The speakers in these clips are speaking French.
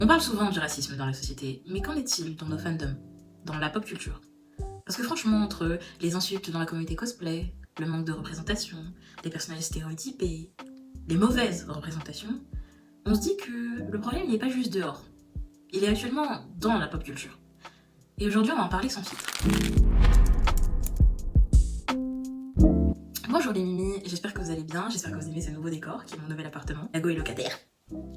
On parle souvent du racisme dans la société, mais qu'en est-il dans nos fandoms, dans la pop culture? Parce que franchement, entre les insultes dans la communauté cosplay, le manque de représentation, les personnages stéréotypés, les mauvaises représentations, on se dit que le problème n'est pas juste dehors. Il est actuellement dans la pop culture. Et aujourd'hui, on va en parler sans filtre. Bonjour les Mimi, j'espère que vous allez bien, j'espère que vous aimez ce nouveau décor qui est mon nouvel appartement. Yago est locataire.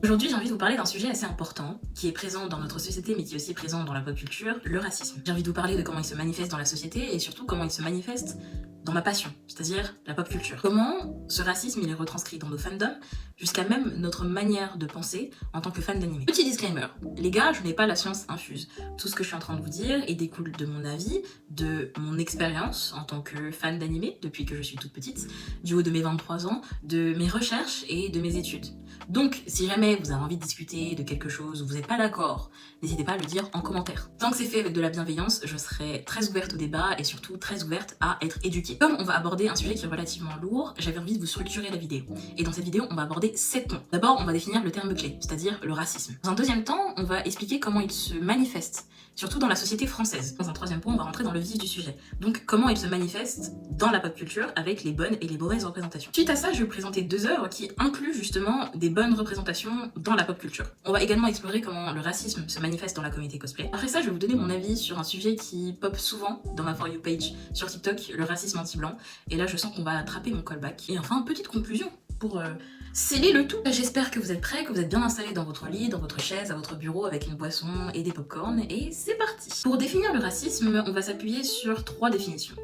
Aujourd'hui, j'ai envie de vous parler d'un sujet assez important, qui est présent dans notre société, mais qui est aussi présent dans la pop culture, le racisme. J'ai envie de vous parler de comment il se manifeste dans la société, et surtout comment il se manifeste dans ma passion, c'est-à-dire la pop culture. Comment ce racisme, il est retranscrit dans nos fandoms, jusqu'à même notre manière de penser en tant que fan d'anime. Petit disclaimer, les gars, je n'ai pas la science infuse. Tout ce que je suis en train de vous dire est découle de mon avis, de mon expérience en tant que fan d'anime, depuis que je suis toute petite, du haut de mes 23 ans, de mes recherches et de mes études. Donc, si jamais vous avez envie de discuter de quelque chose ou vous n'êtes pas d'accord, n'hésitez pas à le dire en commentaire. Tant que c'est fait avec de la bienveillance, je serai très ouverte au débat et surtout très ouverte à être éduquée. Comme on va aborder un sujet qui est relativement lourd, j'avais envie de vous structurer la vidéo. Et dans cette vidéo, on va aborder 7 points. D'abord, on va définir le terme clé, c'est-à-dire le racisme. Dans un deuxième temps, on va expliquer comment il se manifeste, surtout dans la société française. Dans un troisième point, on va rentrer dans le vif du sujet. Donc, comment il se manifeste dans la pop culture avec les bonnes et les mauvaises représentations. Suite à ça, je vais vous présenter 2 œuvres qui incluent justement des bonnes représentations dans la pop culture. On va également explorer comment le racisme se manifeste dans la communauté cosplay. Après ça, je vais vous donner mon avis sur un sujet qui pop souvent dans ma For You page sur TikTok, le racisme anti-blanc. Et là, je sens qu'on va attraper mon callback. Et enfin, petite conclusion pour sceller le tout. J'espère que vous êtes prêts, que vous êtes bien installés dans votre lit, dans votre chaise, à votre bureau avec une boisson et des popcorn. Et c'est parti. Pour définir le racisme, on va s'appuyer sur 3 définitions.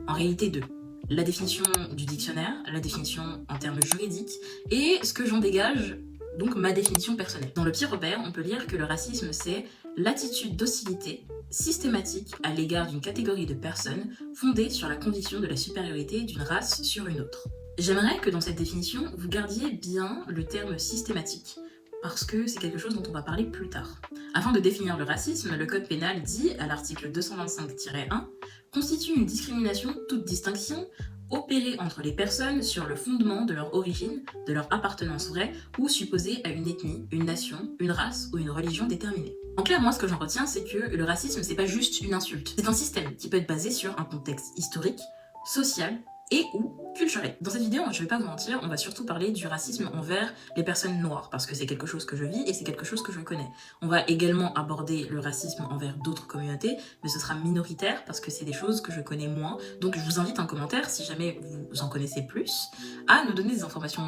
En réalité 2. La définition du dictionnaire, la définition en termes juridiques, et ce que j'en dégage, donc ma définition personnelle. Dans le petit repère, on peut lire que le racisme, c'est l'attitude d'hostilité systématique à l'égard d'une catégorie de personnes fondée sur la conviction de la supériorité d'une race sur une autre. J'aimerais que dans cette définition, vous gardiez bien le terme systématique, parce que c'est quelque chose dont on va parler plus tard. Afin de définir le racisme, le code pénal dit, à l'article 225-1, constitue une discrimination toute distinction opérée entre les personnes sur le fondement de leur origine, de leur appartenance vraie ou supposée à une ethnie, une nation, une race ou une religion déterminée. En clair, moi ce que j'en retiens, c'est que le racisme c'est pas juste une insulte, c'est un système qui peut être basé sur un contexte historique, social et ou culturel. Dans cette vidéo, je vais pas vous mentir, on va surtout parler du racisme envers les personnes noires, parce que c'est quelque chose que je vis et c'est quelque chose que je connais. On va également aborder le racisme envers d'autres communautés, mais ce sera minoritaire, parce que c'est des choses que je connais moins. Donc je vous invite en commentaire, si jamais vous en connaissez plus, à nous donner des informations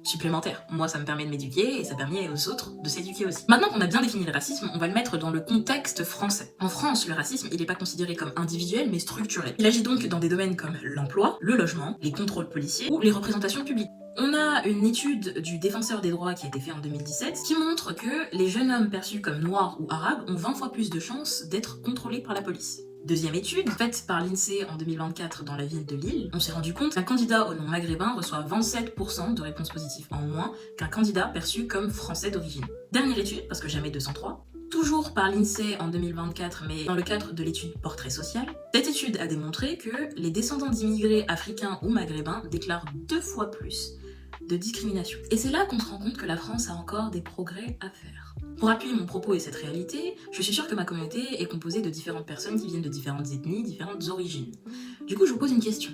supplémentaires. Moi, ça me permet de m'éduquer et ça permet aux autres de s'éduquer aussi. Maintenant qu'on a bien défini le racisme, on va le mettre dans le contexte français. En France, le racisme, il n'est pas considéré comme individuel, mais structurel. Il agit donc dans des domaines comme l'emploi, le logement, les contrôles policiers ou les représentations publiques. On a une étude du défenseur des droits qui a été faite en 2017 qui montre que les jeunes hommes perçus comme noirs ou arabes ont 20 fois plus de chances d'être contrôlés par la police. Deuxième étude, faite par l'INSEE en 2024 dans la ville de Lille, on s'est rendu compte qu'un candidat au nom maghrébin reçoit 27% de réponses positives en moins qu'un candidat perçu comme français d'origine. Dernière étude, parce que jamais 203, toujours par l'INSEE en 2024, mais dans le cadre de l'étude Portrait social, cette étude a démontré que les descendants d'immigrés africains ou maghrébins déclarent 2 fois plus de discrimination. Et c'est là qu'on se rend compte que la France a encore des progrès à faire. Pour appuyer mon propos et cette réalité, je suis sûre que ma communauté est composée de différentes personnes qui viennent de différentes ethnies, différentes origines. Du coup, je vous pose une question.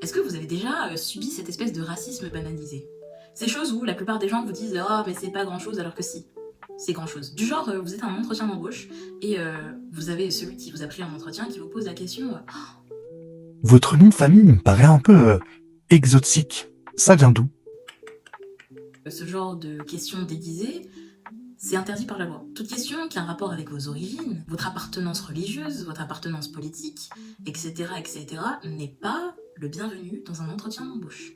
Est-ce que vous avez déjà subi cette espèce de racisme banalisé? Ces choses où la plupart des gens vous disent « Ah, mais c'est pas grand-chose » alors que si, c'est grand-chose. Du genre, vous êtes à un entretien d'embauche et vous avez celui qui vous a pris en entretien qui vous pose la question Votre nom de famille me paraît un peu exotique. Ça vient d'où? Ce genre de questions déguisées, c'est interdit par la loi. Toute question qui a un rapport avec vos origines, votre appartenance religieuse, votre appartenance politique, etc., n'est pas le bienvenu dans un entretien d'embauche.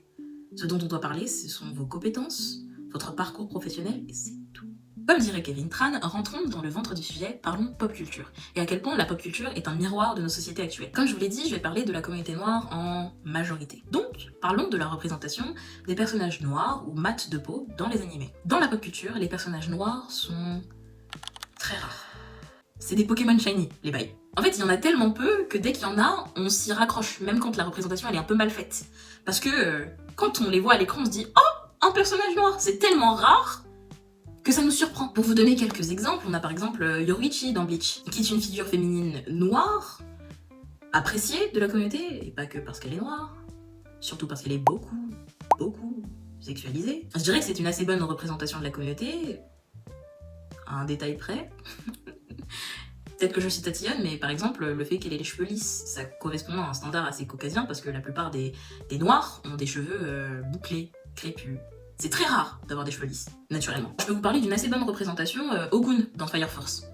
Ce dont on doit parler, ce sont vos compétences, votre parcours professionnel, et c'est tout. Comme dirait Kevin Tran, rentrons dans le ventre du sujet, parlons pop culture, et à quel point la pop culture est un miroir de nos sociétés actuelles. Comme je vous l'ai dit, je vais parler de la communauté noire en majorité. Donc, parlons de la représentation des personnages noirs ou mat de peau dans les animés. Dans la pop culture, les personnages noirs sont très rares. C'est des Pokémon shiny, les bails. En fait, il y en a tellement peu que dès qu'il y en a, on s'y raccroche, même quand la représentation elle est un peu mal faite. Parce que quand on les voit à l'écran, on se dit « Oh, un personnage noir !» C'est tellement rare que ça nous surprend. Pour vous donner quelques exemples, on a par exemple Yoruichi dans Bleach, qui est une figure féminine noire, appréciée de la communauté, et pas que parce qu'elle est noire, surtout parce qu'elle est beaucoup sexualisée. Je dirais que c'est une assez bonne représentation de la communauté, à un détail près. Peut-être que je suis tatillonne, mais par exemple, le fait qu'elle ait les cheveux lisses, ça correspond à un standard assez caucasien, parce que la plupart des noirs ont des cheveux bouclés, crépus. C'est très rare d'avoir des cheveux lisses, naturellement. Je peux vous parler d'une assez bonne représentation, Ogun dans Fire Force.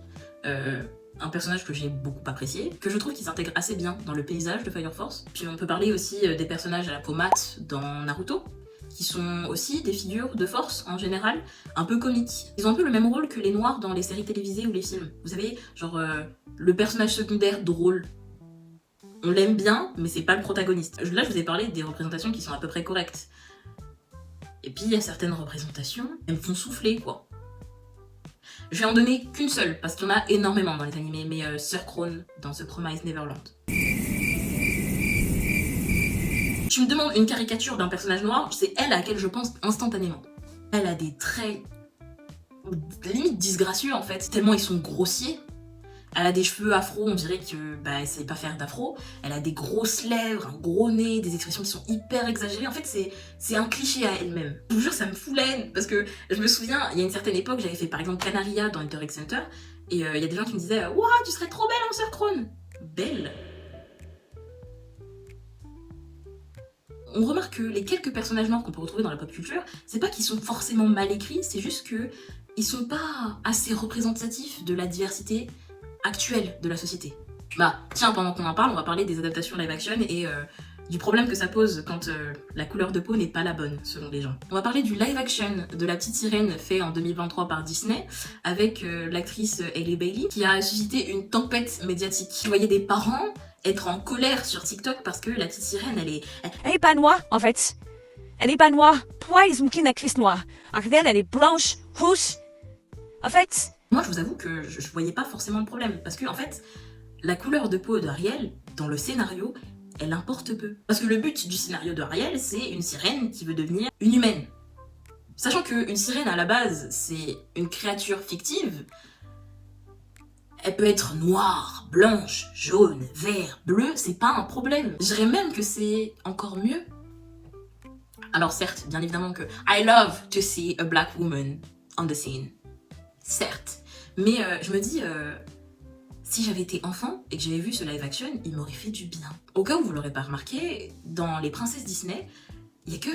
Un personnage que j'ai beaucoup apprécié, que je trouve qui s'intègre assez bien dans le paysage de Fire Force. Puis on peut parler aussi des personnages à la peau mate dans Naruto, qui sont aussi des figures de force en général, un peu comiques. Ils ont un peu le même rôle que les noirs dans les séries télévisées ou les films. Vous savez, genre le personnage secondaire drôle. On l'aime bien, mais c'est pas le protagoniste. Là, je vous ai parlé des représentations qui sont à peu près correctes. Et puis, il y a certaines représentations, elles me font souffler, quoi. Je vais en donner qu'une seule, parce qu'il y en a énormément dans les animés, mais Sir Krone dans The Promised Neverland. Tu me demandes une caricature d'un personnage noir, c'est elle à laquelle je pense instantanément. Elle a des traits limite disgracieux en fait, tellement ils sont grossiers. Elle a des cheveux afro, on dirait que elle sait pas faire d'afro. Elle a des grosses lèvres, un gros nez, des expressions qui sont hyper exagérées. En fait, c'est un cliché à elle-même. Je vous jure, ça me fout la haine, parce que je me souviens, il y a une certaine époque, j'avais fait par exemple Canaria dans Hunter x Hunter, et il y a des gens qui me disaient « Waouh, tu serais trop belle en Sir Krone !» Belle. On remarque que les quelques personnages noirs qu'on peut retrouver dans la pop culture, c'est pas qu'ils sont forcément mal écrits, c'est juste que ils sont pas assez représentatifs de la diversité actuelle de la société. Bah, tiens, pendant qu'on en parle, on va parler des adaptations live action et du problème que ça pose quand la couleur de peau n'est pas la bonne, selon les gens. On va parler du live action de La Petite Sirène fait en 2023 par Disney, avec l'actrice Hailey Bailey, qui a suscité une tempête médiatique. Vous voyez des parents être en colère sur TikTok parce que La Petite Sirène, Elle est pas noire, en fait. Elle est pas noire. Pourquoi ils ont pris une actrice noire? En réalité, elle est blanche, rouge. En fait... Moi, je vous avoue que je voyais pas forcément le problème, parce que en fait, la couleur de peau d'Ariel, dans le scénario, elle importe peu. Parce que le but du scénario d'Ariel, c'est une sirène qui veut devenir une humaine. Sachant qu'une sirène, à la base, c'est une créature fictive, elle peut être noire, blanche, jaune, vert, bleu, c'est pas un problème. Je dirais même que c'est encore mieux. Alors certes, bien évidemment que I love to see a black woman on the scene. Certes. Mais je me dis, si j'avais été enfant et que j'avais vu ce live action, il m'aurait fait du bien. Au cas où vous l'aurez pas remarqué, dans les princesses Disney, il y a que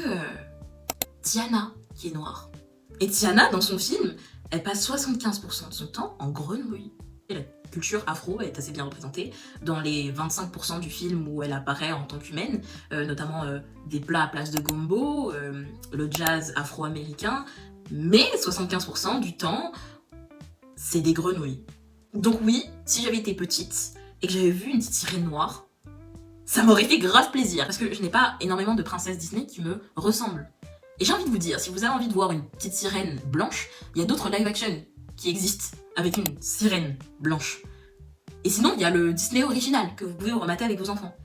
Tiana qui est noire. Et Tiana, dans son film, elle passe 75% de son temps en grenouille. Et la culture afro est assez bien représentée dans les 25% du film où elle apparaît en tant qu'humaine, notamment des plats à place de gombo, le jazz afro-américain, mais 75% du temps, c'est des grenouilles. Donc oui, si j'avais été petite et que j'avais vu une petite sirène noire, ça m'aurait fait grave plaisir, parce que je n'ai pas énormément de princesses Disney qui me ressemblent. Et j'ai envie de vous dire, si vous avez envie de voir une petite sirène blanche, il y a d'autres live action qui existent avec une sirène blanche. Et sinon, il y a le Disney original que vous pouvez remater avec vos enfants.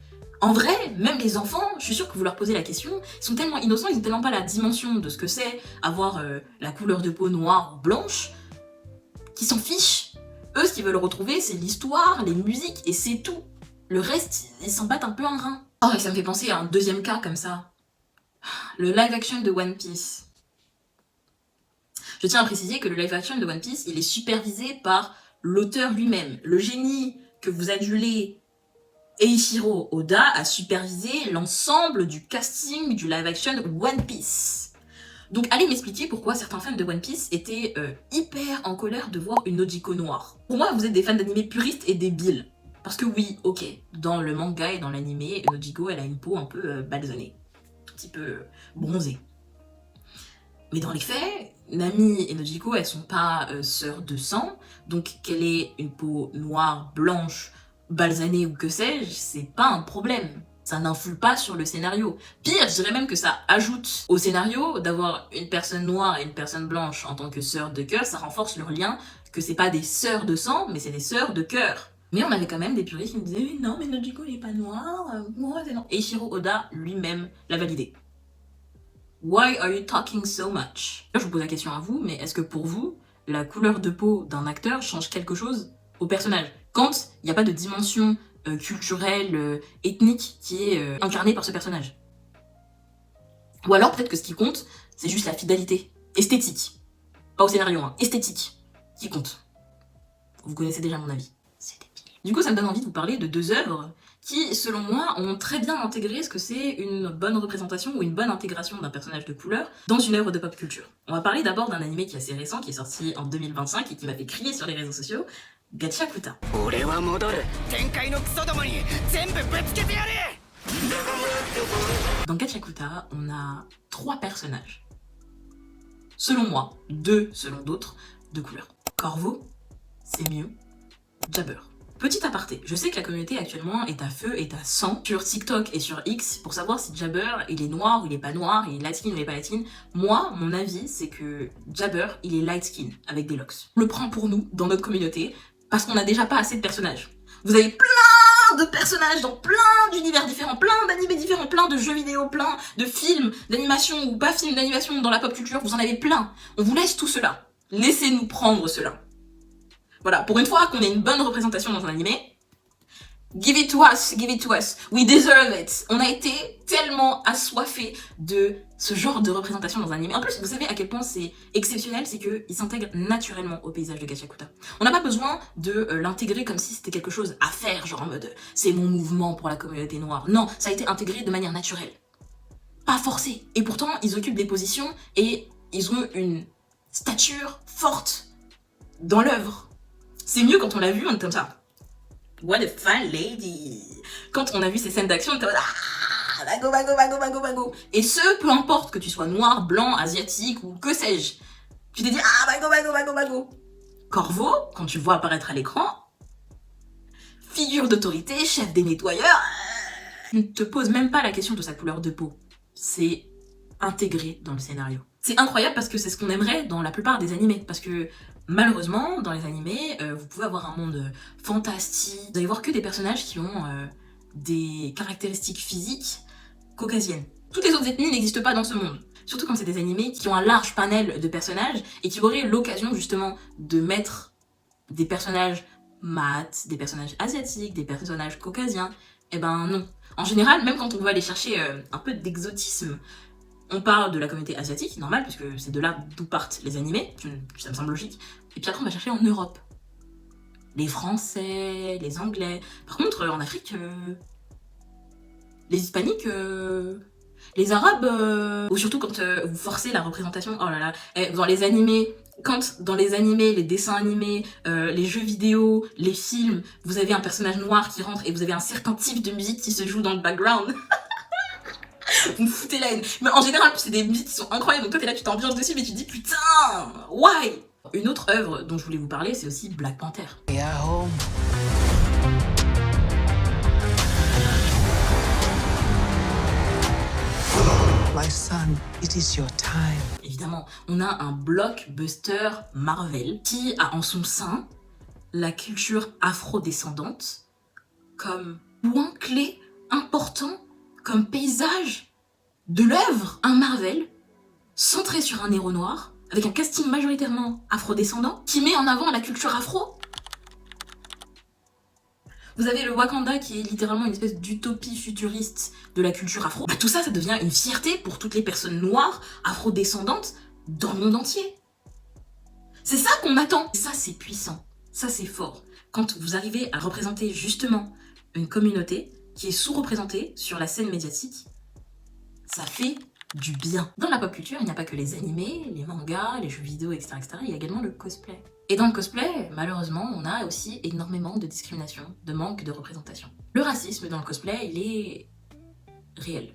En vrai, même les enfants, je suis sûre que vous leur posez la question, ils sont tellement innocents, ils n'ont tellement pas la dimension de ce que c'est avoir la couleur de peau noire ou blanche, qu'ils s'en fichent. Eux, ce qu'ils veulent retrouver, c'est l'histoire, les musiques, et c'est tout. Le reste, ils s'en battent un peu un rein. Oh, et ça me fait penser à un deuxième cas comme ça. Le live action de One Piece. Je tiens à préciser que le live action de One Piece, il est supervisé par l'auteur lui-même. Le génie que vous adulez, Eiichiro Oda, a supervisé l'ensemble du casting du live action One Piece. Donc allez m'expliquer pourquoi certains fans de One Piece étaient hyper en colère de voir une Nojiko noire. Pour moi, vous êtes des fans d'animé puristes et débiles. Parce que oui, ok, dans le manga et dans l'animé, Nojiko, elle a une peau un peu balsonnée. Un petit peu bronzée. Mais dans les faits, Nami et Nojiko, elles sont pas sœurs de sang, donc qu'elle ait une peau noire, blanche, balsanée ou que sais-je, c'est pas un problème. Ça n'influe pas sur le scénario. Pire, je dirais même que ça ajoute au scénario d'avoir une personne noire et une personne blanche en tant que sœurs de cœur, ça renforce leur lien, que c'est pas des sœurs de sang, mais c'est des sœurs de cœur. Mais on avait quand même des puristes qui me disaient « Non, mais Nojiko n'est pas noire, moi c'est non ». Et Eiichiro Oda lui-même l'a validé. Why are you talking so much? Là, je vous pose la question à vous, mais est-ce que pour vous, la couleur de peau d'un acteur change quelque chose au personnage? Quand il n'y a pas de dimension culturelle, ethnique qui est incarnée par ce personnage. Ou alors peut-être que ce qui compte, c'est juste la fidélité esthétique. Pas au scénario, hein, esthétique qui compte. Vous connaissez déjà mon avis. C'est débile. Du coup, ça me donne envie de vous parler de 2 œuvres qui, selon moi, ont très bien intégré ce que c'est une bonne représentation ou une bonne intégration d'un personnage de couleur dans une œuvre de pop culture. On va parler d'abord d'un animé qui est assez récent, qui est sorti en 2025 et qui m'a fait crier sur les réseaux sociaux, Gachakuta. Dans Gachakuta, on a 3 personnages. Selon moi, 2 selon d'autres, de couleur. Corvo, c'est mieux, Jabber. Petit aparté, je sais que la communauté actuellement est à feu, est à sang sur TikTok et sur X pour savoir si Jabber il est noir ou il est pas noir, il est light skin ou il est pas light skin. Moi, mon avis, c'est que Jabber il est light skin avec des locks. On le prend pour nous dans notre communauté parce qu'on n'a déjà pas assez de personnages. Vous avez plein de personnages dans plein d'univers différents, plein d'animés différents, plein de jeux vidéo, plein de films d'animation ou pas films d'animation dans la pop culture, vous en avez plein. On vous laisse tout cela. Laissez-nous prendre cela. Voilà, pour une fois qu'on ait une bonne représentation dans un animé, give it to us, we deserve it. On a été tellement assoiffés de ce genre de représentation dans un animé. En plus, vous savez à quel point c'est exceptionnel, c'est qu'il s'intègre naturellement au paysage de Gachakuta. On n'a pas besoin de l'intégrer comme si c'était quelque chose à faire, genre en mode c'est mon mouvement pour la communauté noire. Non, ça a été intégré de manière naturelle. Pas forcé. Et pourtant, ils occupent des positions et ils ont une stature forte dans l'œuvre. C'est mieux quand on l'a vu, on est comme ça. What a fine lady. Quand on a vu ces scènes d'action, on était comme ça. Bago. Et ce, peu importe que tu sois noir, blanc, asiatique ou que sais-je. Tu t'es dit, bago. Corvo, quand tu le vois apparaître à l'écran, figure d'autorité, chef des nettoyeurs, ne te pose même pas la question de sa couleur de peau. C'est intégré dans le scénario. C'est incroyable parce que c'est ce qu'on aimerait dans la plupart des animés. Parce que malheureusement, dans les animés, vous pouvez avoir un monde fantastique. Vous allez voir que des personnages qui ont des caractéristiques physiques caucasiennes. Toutes les autres ethnies n'existent pas dans ce monde. Surtout quand c'est des animés qui ont un large panel de personnages et qui auraient l'occasion justement de mettre des personnages mat, des personnages asiatiques, des personnages caucasiens. Eh ben non. En général, même quand on veut aller chercher un peu d'exotisme, on parle de la communauté asiatique, normal, puisque c'est de là d'où partent les animés, ça me semble logique. Et puis après, on va chercher en Europe. Les Français, les Anglais. Par contre, en Afrique, les Hispaniques, les Arabes, ou surtout quand vous forcez la représentation, oh là là, dans les animés, quand dans les animés, les dessins animés, les jeux vidéo, les films, vous avez un personnage noir qui rentre et vous avez un certain type de musique qui se joue dans le background. Vous me foutez la haine. Mais en général, c'est des musiques qui sont incroyables. Donc toi, t'es là, tu t'ambiances dessus, mais tu te dis putain, why? Une autre œuvre dont je voulais vous parler, c'est aussi Black Panther. My son, it is your time. Évidemment, on a un blockbuster Marvel qui a en son sein la culture afro-descendante comme point clé important, comme paysage de l'œuvre. Un Marvel centré sur un héros noir, avec un casting majoritairement afro-descendant, qui met en avant la culture afro. Vous avez le Wakanda qui est littéralement une espèce d'utopie futuriste de la culture afro. Bah, tout ça, ça devient une fierté pour toutes les personnes noires, afro-descendantes, dans le monde entier. C'est ça qu'on attend. Ça, c'est puissant. Ça, c'est fort. Quand vous arrivez à représenter justement une communauté qui est sous-représentée sur la scène médiatique, ça fait du bien. Dans la pop culture, il n'y a pas que les animés, les mangas, les jeux vidéo, etc., etc. Il y a également le cosplay. Et dans le cosplay, malheureusement, on a aussi énormément de discrimination, de manque de représentation. Le racisme dans le cosplay, il est réel.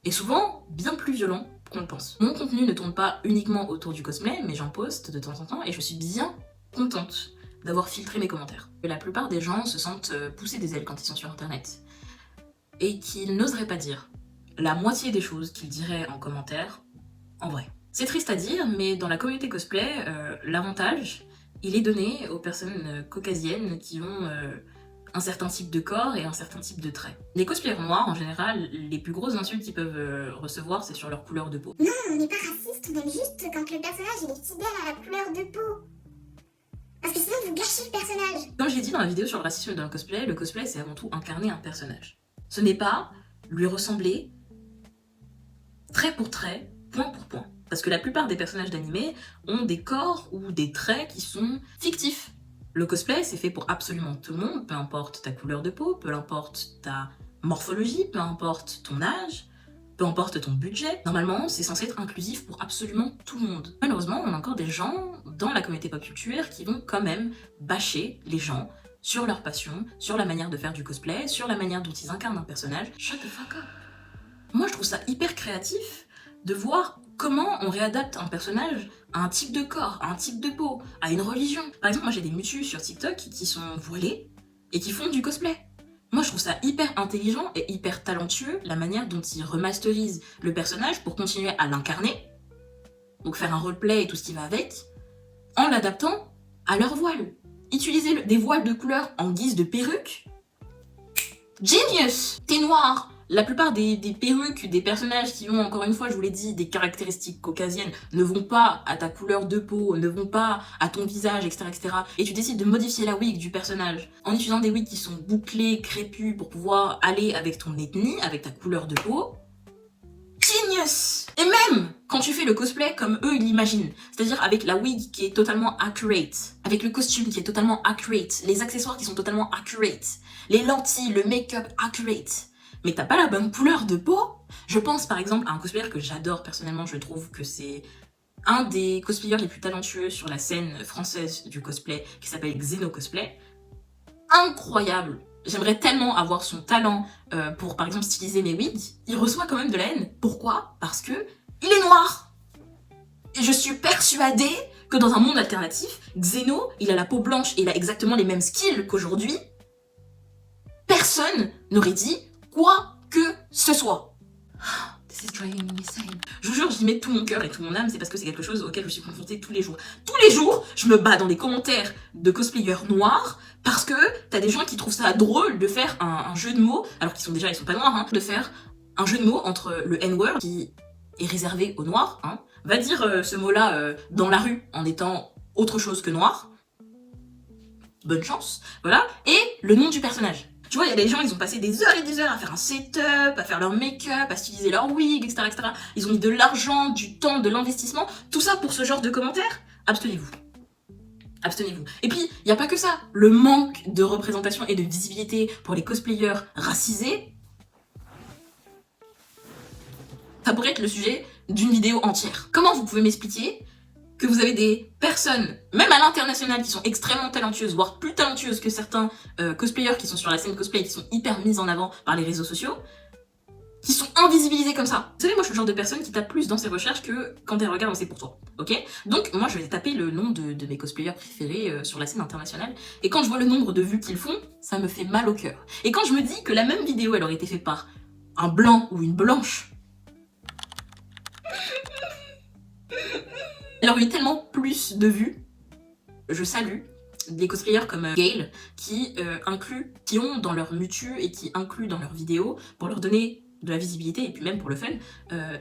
Et souvent, bien plus violent qu'on le pense. Mon contenu ne tourne pas uniquement autour du cosplay, mais j'en poste de temps en temps et je suis bien contente d'avoir filtré mes commentaires. La plupart des gens se sentent pousser des ailes quand ils sont sur internet et qu'ils n'oseraient pas dire la moitié des choses qu'ils diraient en commentaire en vrai. C'est triste à dire, mais dans la communauté cosplay, l'avantage, il est donné aux personnes caucasiennes qui ont un certain type de corps et un certain type de traits. Les cosplayers noirs, en général, les plus grosses insultes qu'ils peuvent recevoir, c'est sur leur couleur de peau. Non, on n'est pas raciste, on aime juste quand le personnage il est fidèle à la couleur de peau. Parce que sinon vous gâchez le personnage. Comme je l'ai dit dans la vidéo sur le racisme dans le cosplay c'est avant tout incarner un personnage. Ce n'est pas lui ressembler trait pour trait, point pour point. Parce que la plupart des personnages d'animé ont des corps ou des traits qui sont fictifs. Le cosplay, c'est fait pour absolument tout le monde, peu importe ta couleur de peau, peu importe ta morphologie, peu importe ton âge, peu importe ton budget. Normalement, c'est censé être inclusif pour absolument tout le monde. Malheureusement, on a encore des gens dans la communauté pop culture qui vont quand même bâcher les gens sur leur passion, sur la manière de faire du cosplay, sur la manière dont ils incarnent un personnage. Shut the fuck up. Moi, je trouve ça hyper créatif de voir comment on réadapte un personnage à un type de corps, à un type de peau, à une religion. Par exemple, moi j'ai des mutus sur TikTok qui sont voilés et qui font du cosplay. Moi je trouve ça hyper intelligent et hyper talentueux la manière dont ils remasterisent le personnage pour continuer à l'incarner, donc faire un roleplay et tout ce qui va avec, en l'adaptant à leur voile. Utiliser des voiles de couleur en guise de perruque. Genius! T'es noir! La plupart des perruques, des personnages qui ont, encore une fois, je vous l'ai dit, des caractéristiques caucasiennes, ne vont pas à ta couleur de peau, ne vont pas à ton visage, etc., etc. Et tu décides de modifier la wig du personnage en utilisant des wigs qui sont bouclés, crépus, pour pouvoir aller avec ton ethnie, avec ta couleur de peau. Genius! Et même quand tu fais le cosplay comme eux ils l'imaginent, c'est-à-dire avec la wig qui est totalement accurate, avec le costume qui est totalement accurate, les accessoires qui sont totalement accurate, les lentilles, le make-up accurate, mais t'as pas la bonne couleur de peau. Je pense par exemple à un cosplayer que j'adore personnellement, je trouve que c'est un des cosplayers les plus talentueux sur la scène française du cosplay, qui s'appelle Xeno Cosplay. Incroyable! J'aimerais tellement avoir son talent pour par exemple styliser mes wigs. Il reçoit quand même de la haine. Pourquoi? Parce que il est noir! Et je suis persuadée que dans un monde alternatif, Xeno, il a la peau blanche et il a exactement les mêmes skills qu'aujourd'hui. Personne n'aurait dit quoi que ce soit. This is driving me insane. Je vous jure, j'y mets tout mon cœur et tout mon âme, c'est parce que c'est quelque chose auquel je suis confrontée tous les jours. Tous les jours, je me bats dans les commentaires de cosplayers noirs parce que t'as des gens qui trouvent ça drôle de faire un jeu de mots, alors qu'ils sont pas noirs, hein, de faire un jeu de mots entre le N-word, qui est réservé aux noirs, hein, va dire ce mot-là dans la rue en étant autre chose que noir. Bonne chance, voilà. Et le nom du personnage. Tu vois, il y a des gens, ils ont passé des heures et des heures à faire un setup, à faire leur make-up, à styliser leur wig, etc., etc. Ils ont mis de l'argent, du temps, de l'investissement. Tout ça pour ce genre de commentaires. Abstenez-vous. Abstenez-vous. Et puis, il n'y a pas que ça. Le manque de représentation et de visibilité pour les cosplayers racisés, ça pourrait être le sujet d'une vidéo entière. Comment vous pouvez m'expliquer que vous avez des personnes, même à l'international, qui sont extrêmement talentueuses, voire plus talentueuses que certains cosplayers qui sont sur la scène cosplay et qui sont hyper mises en avant par les réseaux sociaux, qui sont invisibilisées comme ça. Vous savez, moi je suis le genre de personne qui tape plus dans ses recherches que quand elle regarde C'est pour toi, ok? Donc moi je vais taper le nom de mes cosplayers préférés sur la scène internationale, et quand je vois le nombre de vues qu'ils font, ça me fait mal au cœur. Et quand je me dis que la même vidéo, elle aurait été faite par un blanc ou une blanche, elle aurait eu tellement plus de vues. Je salue des cosplayers comme Gale qui ont dans leur mutu et qui incluent dans leurs vidéos, pour leur donner de la visibilité et puis même pour le fun,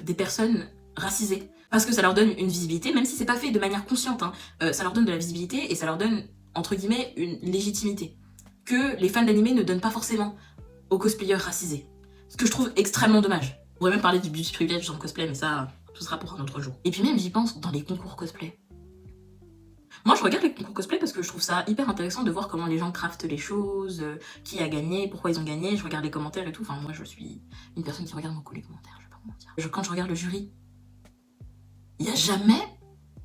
des personnes racisées. Parce que ça leur donne une visibilité, même si c'est pas fait de manière consciente, hein, ça leur donne de la visibilité et ça leur donne, entre guillemets, une légitimité que les fans d'animé ne donnent pas forcément aux cosplayers racisés. Ce que je trouve extrêmement dommage. On pourrait même parler du beauty privilege dans le cosplay, mais ça, ce sera pour un autre jour. Et puis même, j'y pense dans les concours cosplay. Moi, je regarde les concours cosplay parce que je trouve ça hyper intéressant de voir comment les gens craftent les choses, qui a gagné, pourquoi ils ont gagné, je regarde les commentaires et tout. Enfin, moi, je suis une personne qui regarde beaucoup les commentaires, je vais pas vous mentir. Quand je regarde le jury, il y a jamais,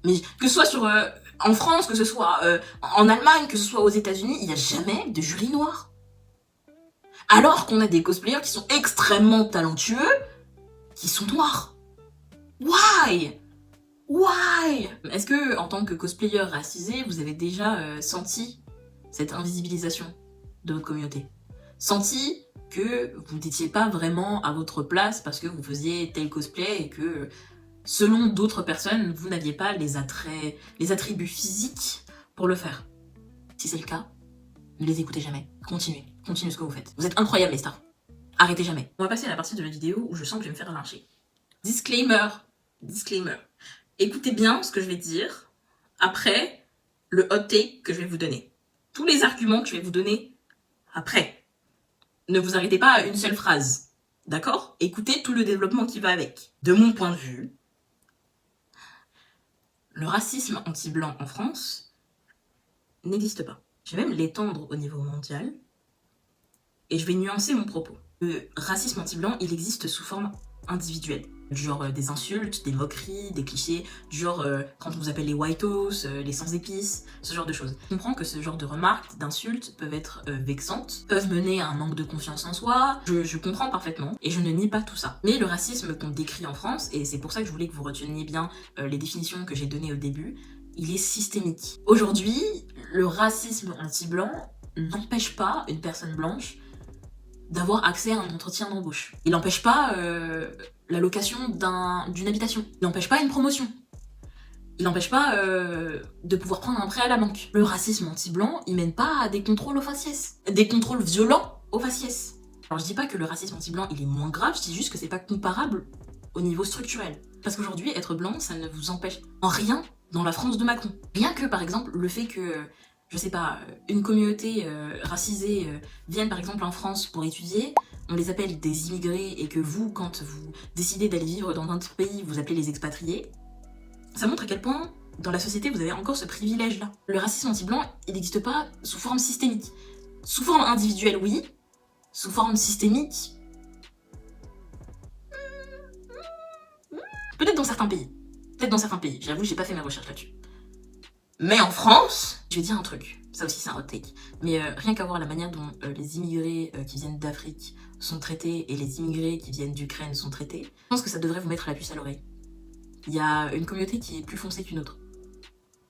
mais que ce soit en France, que ce soit en Allemagne, que ce soit aux États-Unis, il y a jamais de jury noir. Alors qu'on a des cosplayers qui sont extrêmement talentueux, qui sont noirs. Why? Why? Est-ce que, en tant que cosplayer racisé, vous avez déjà senti cette invisibilisation de votre communauté? Senti que vous n'étiez pas vraiment à votre place parce que vous faisiez tel cosplay et que, selon d'autres personnes, vous n'aviez pas les attributs physiques pour le faire? Si c'est le cas, ne les écoutez jamais. Continuez. Continuez ce que vous faites. Vous êtes incroyables les stars. Arrêtez jamais. On va passer à la partie de la vidéo où je sens que je vais me faire lyncher. Disclaimer. Disclaimer. Écoutez bien ce que je vais dire après le hot take que je vais vous donner. Tous les arguments que je vais vous donner après. Ne vous arrêtez pas à une seule phrase. D'accord? Écoutez tout le développement qui va avec. De mon point de vue, le racisme anti-blanc en France n'existe pas. Je vais même l'étendre au niveau mondial et je vais nuancer mon propos. Le racisme anti-blanc, il existe sous forme individuelle. Du genre des insultes, des moqueries, des clichés, du genre quand on vous appelle les whitos, les sans-épices, ce genre de choses. Je comprends que ce genre de remarques, d'insultes peuvent être vexantes, peuvent mener à un manque de confiance en soi, je comprends parfaitement, et je ne nie pas tout ça. Mais le racisme qu'on décrit en France, et c'est pour ça que je voulais que vous reteniez bien les définitions que j'ai données au début, il est systémique. Aujourd'hui, le racisme anti-blanc n'empêche pas une personne blanche d'avoir accès à un entretien d'embauche. Il n'empêche pas la location d'une habitation. Il n'empêche pas une promotion. Il n'empêche pas de pouvoir prendre un prêt à la banque. Le racisme anti-blanc, il mène pas à des contrôles aux faciès. Des contrôles violents aux faciès. Alors je dis pas que le racisme anti-blanc, il est moins grave, je dis juste que c'est pas comparable au niveau structurel. Parce qu'aujourd'hui, être blanc, ça ne vous empêche en rien dans la France de Macron. Rien que, par exemple, le fait que je sais pas, une communauté racisée vienne par exemple en France pour étudier, on les appelle des immigrés et que vous, quand vous décidez d'aller vivre dans un autre pays, vous appelez les expatriés, ça montre à quel point dans la société vous avez encore ce privilège-là. Le racisme anti-blanc, il n'existe pas sous forme systémique. Sous forme individuelle, oui. Sous forme systémique, peut-être dans certains pays. Peut-être dans certains pays. J'avoue, j'ai pas fait mes recherches là-dessus. Mais en France, je vais dire un truc, ça aussi c'est un hot take, mais rien qu'à voir la manière dont les immigrés qui viennent d'Afrique sont traités et les immigrés qui viennent d'Ukraine sont traités, je pense que ça devrait vous mettre la puce à l'oreille. Il y a une communauté qui est plus foncée qu'une autre.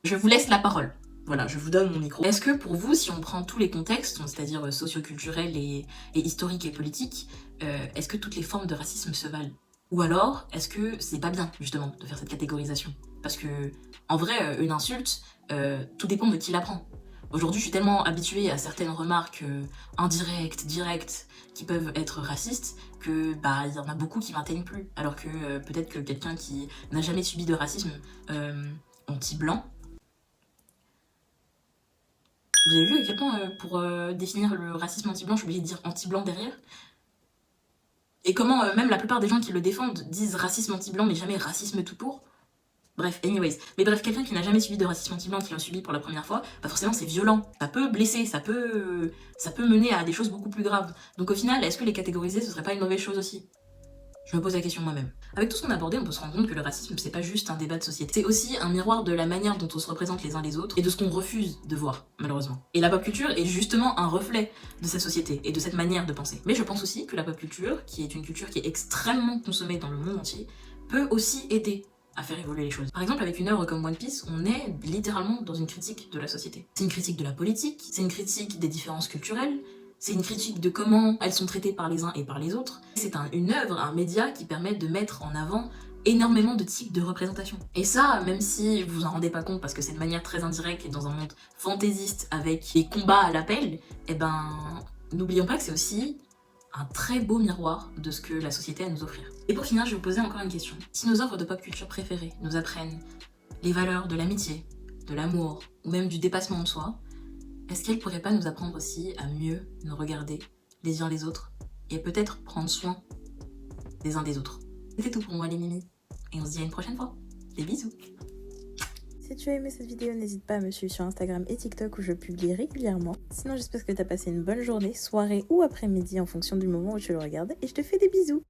Je vous laisse la parole. Voilà, je vous donne mon micro. Est-ce que pour vous, si on prend tous les contextes, c'est-à-dire socio-culturels et historiques et politiques, est-ce que toutes les formes de racisme se valent? Ou alors, est-ce que c'est pas bien, justement, de faire cette catégorisation? Parce que, en vrai, une insulte, tout dépend de qui la prend. Aujourd'hui, je suis tellement habituée à certaines remarques indirectes, directes, qui peuvent être racistes, que bah il y en a beaucoup qui m'atteignent plus. Alors que peut-être que quelqu'un qui n'a jamais subi de racisme anti-blanc. Vous avez vu à quel point, pour définir le racisme anti-blanc, je suis obligée de dire anti-blanc derrière? Et comment même la plupart des gens qui le défendent disent racisme anti-blanc, mais jamais racisme tout court? Bref, anyways. Mais bref, quelqu'un qui n'a jamais subi de racisme anti-blanc, qui l'a subi pour la première fois, bah forcément c'est violent. Ça peut blesser, ça peut mener à des choses beaucoup plus graves. Donc au final, est-ce que les catégoriser, ce serait pas une mauvaise chose aussi? Je me pose la question moi-même. Avec tout ce qu'on a abordé, on peut se rendre compte que le racisme, c'est pas juste un débat de société. C'est aussi un miroir de la manière dont on se représente les uns les autres et de ce qu'on refuse de voir, malheureusement. Et la pop culture est justement un reflet de cette société et de cette manière de penser. Mais je pense aussi que la pop culture, qui est une culture qui est extrêmement consommée dans le monde entier, peut aussi aider à faire évoluer les choses. Par exemple, avec une œuvre comme One Piece, on est littéralement dans une critique de la société. C'est une critique de la politique, c'est une critique des différences culturelles, c'est une critique de comment elles sont traitées par les uns et par les autres. C'est une œuvre, un média qui permet de mettre en avant énormément de types de représentations. Et ça, même si vous en rendez pas compte parce que c'est de manière très indirecte et dans un monde fantaisiste avec des combats à l'appel, eh ben, n'oublions pas que c'est aussi un très beau miroir de ce que la société a à nous offrir. Et pour finir, je vais vous poser encore une question. Si nos œuvres de pop culture préférées nous apprennent les valeurs de l'amitié, de l'amour, ou même du dépassement de soi, est-ce qu'elles pourraient pas nous apprendre aussi à mieux nous regarder les uns les autres et peut-être prendre soin des uns des autres? C'était tout pour moi les mimis, et on se dit à une prochaine fois. Des bisous. Si tu as aimé cette vidéo, n'hésite pas à me suivre sur Instagram et TikTok où je publie régulièrement. Sinon, j'espère que tu as passé une bonne journée, soirée ou après-midi en fonction du moment où tu le regardes et je te fais des bisous.